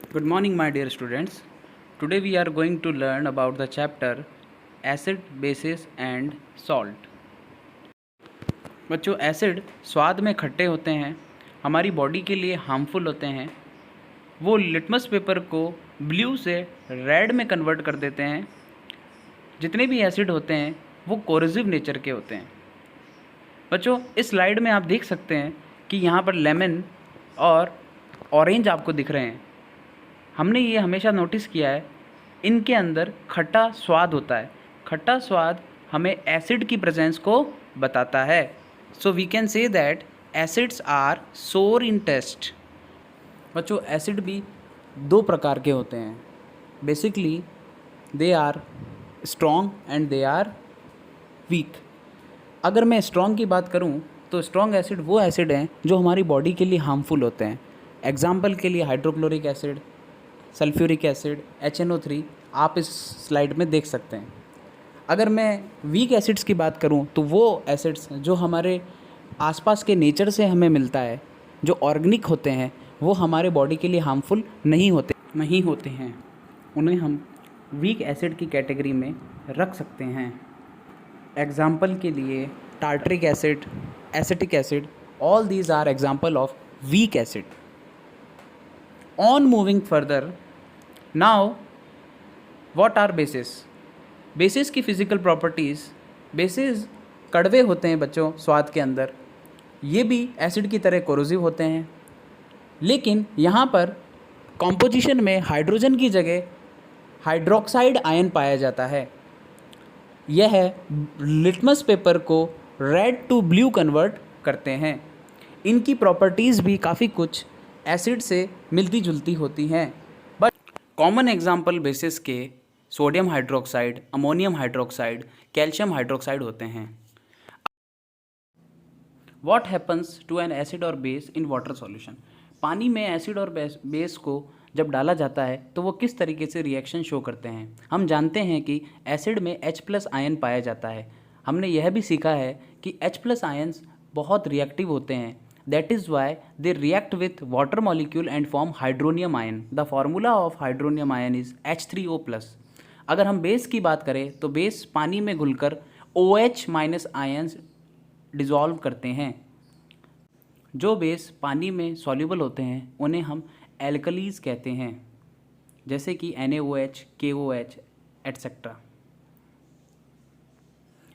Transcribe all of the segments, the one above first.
Good morning, my dear students. Today we are going to learn about the chapter Acid, Bases and Salt. बच्चों, acid स्वाद में खट्टे होते हैं, हमारी बॉडी के लिए हार्मफुल होते हैं। वो लिटमस पेपर को ब्लू से रेड में कन्वर्ट कर देते हैं। जितने भी एसिड होते हैं वो कोरोसिव नेचर के होते हैं। बच्चों, इस स्लाइड में आप देख सकते हैं कि यहाँ पर लेमन और ऑरेंज आपको दिख रहे हैं। हमने ये हमेशा नोटिस किया है, इनके अंदर खट्टा स्वाद होता है। खट्टा स्वाद हमें एसिड की प्रेजेंस को बताता है। So we can say that acids are sour in test. बच्चों, एसिड भी दो प्रकार के होते हैं। Basically they are strong and they are weak. अगर मैं स्ट्रॉन्ग की बात करूं तो स्ट्रॉन्ग एसिड वो एसिड हैं जो हमारी बॉडी के लिए हार्मफुल होते हैं। एग्जाम्पल के लिए hydrochloric acid, sulphuric acid, HNO3 आप इस स्लाइड में देख सकते हैं। अगर मैं वीक एसिड्स की बात करूं तो वो एसिड्स जो हमारे आसपास के नेचर से हमें मिलता है, जो ऑर्गेनिक होते हैं, वो हमारे बॉडी के लिए हार्मफुल नहीं होते हैं। उन्हें हम वीक एसिड की कैटेगरी में रख सकते हैं। एग्जाम्पल के लिए tartaric acid, acetic acid, all these are example of weak acid. On moving further, now what are bases? Bases की फिज़िकल प्रॉपर्टीज़। बेसिस कड़वे होते हैं बच्चों स्वाद के अंदर। ये भी एसिड की तरह कोरोसिव होते हैं, लेकिन यहाँ पर कॉम्पोजिशन में हाइड्रोजन की जगह हाइड्रोक्साइड आयन पाया जाता है। यह लिटमस पेपर को रेड टू ब्लू कन्वर्ट करते हैं। इनकी प्रॉपर्टीज़ भी काफ़ी कुछ एसिड से मिलती जुलती होती हैं, बट कॉमन एग्जाम्पल बेसिस के sodium hydroxide, ammonium hydroxide, calcium hydroxide होते हैं। What happens to an acid और बेस इन वाटर सॉल्यूशन? पानी में एसिड और बेस को जब डाला जाता है तो वो किस तरीके से रिएक्शन शो करते हैं? हम जानते हैं कि एसिड में H+ आयन पाया जाता है। हमने यह भी सीखा है कि H+ आयन्स बहुत रिएक्टिव होते हैं। That is why they react with water molecule and form hydronium ion. The formula of hydronium ion is H3O+. अगर हम बेस की बात करें तो बेस पानी में घुलकर OH- आयन्स डिज़ोल्व करते हैं। जो बेस पानी में सॉल्युबल होते हैं उन्हें हम एल्कलीज कहते हैं, जैसे कि NaOH, KOH एट्सेट्रा।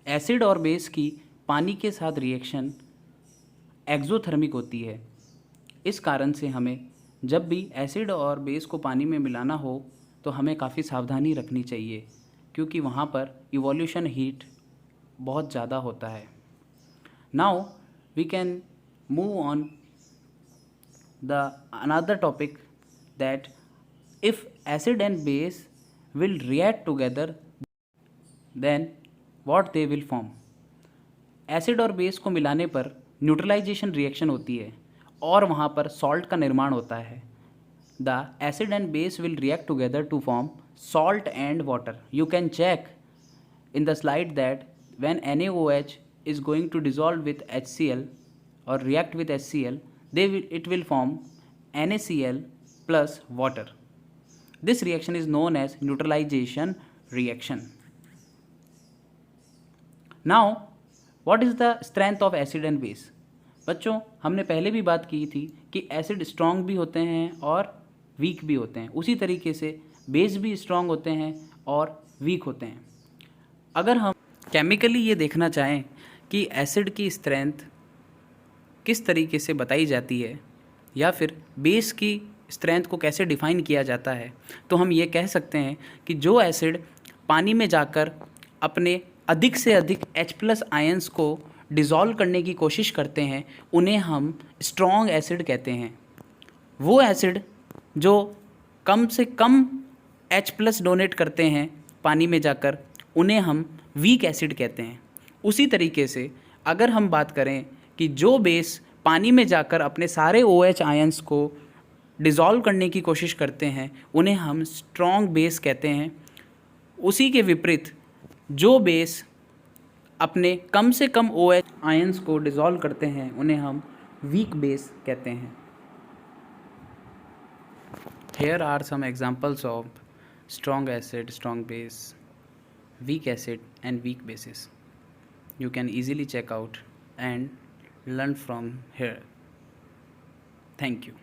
एसिड और बेस की पानी के साथ रिएक्शन एक्सोथर्मिक होती है। इस कारण से हमें जब भी एसिड और बेस को पानी में मिलाना हो तो हमें काफ़ी सावधानी रखनी चाहिए, क्योंकि वहाँ पर इवोल्यूशन हीट बहुत ज़्यादा होता है। Now we can move on the another topic that if acid and base will react together then what they will form. Acid और बेस को मिलाने पर न्यूट्रलाइजेशन रिएक्शन होती है और वहाँ पर सॉल्ट का निर्माण होता है। The acid and base will react together to form salt and water. You can check in the slide that when NaOH is going to dissolve with HCl or react with HCl, it will form NaCl plus water. This reaction is known as neutralization reaction. Now what is the strength of acid and base? बच्चों, हमने पहले भी बात की थी कि acid strong भी होते हैं और वीक भी होते हैं। उसी तरीके से बेस भी स्ट्रॉन्ग होते हैं और वीक होते हैं। अगर हम केमिकली ये देखना चाहें कि एसिड की स्ट्रेंथ किस तरीके से बताई जाती है या फिर बेस की स्ट्रेंथ को कैसे डिफ़ाइन किया जाता है, तो हम ये कह सकते हैं कि जो एसिड पानी में जाकर अपने अधिक से अधिक H+ आयन्स को डिज़ोल्व करने की कोशिश करते हैं उन्हें हम स्ट्रॉन्ग एसिड कहते हैं। वो एसिड जो कम से कम H+ डोनेट करते हैं पानी में जाकर उन्हें हम वीक एसिड कहते हैं। उसी तरीके से अगर हम बात करें कि जो बेस पानी में जाकर अपने सारे OH आयन्स को डिज़ोल्व करने की कोशिश करते हैं उन्हें हम स्ट्रॉन्ग बेस कहते हैं। उसी के विपरीत जो बेस अपने कम से कम OH आयन्स को डिज़ोल्व करते हैं उन्हें हम वीक बेस कहते हैं। Here are some examples of strong acid, strong base, weak acid and weak bases. You can easily check out and learn from here. Thank you.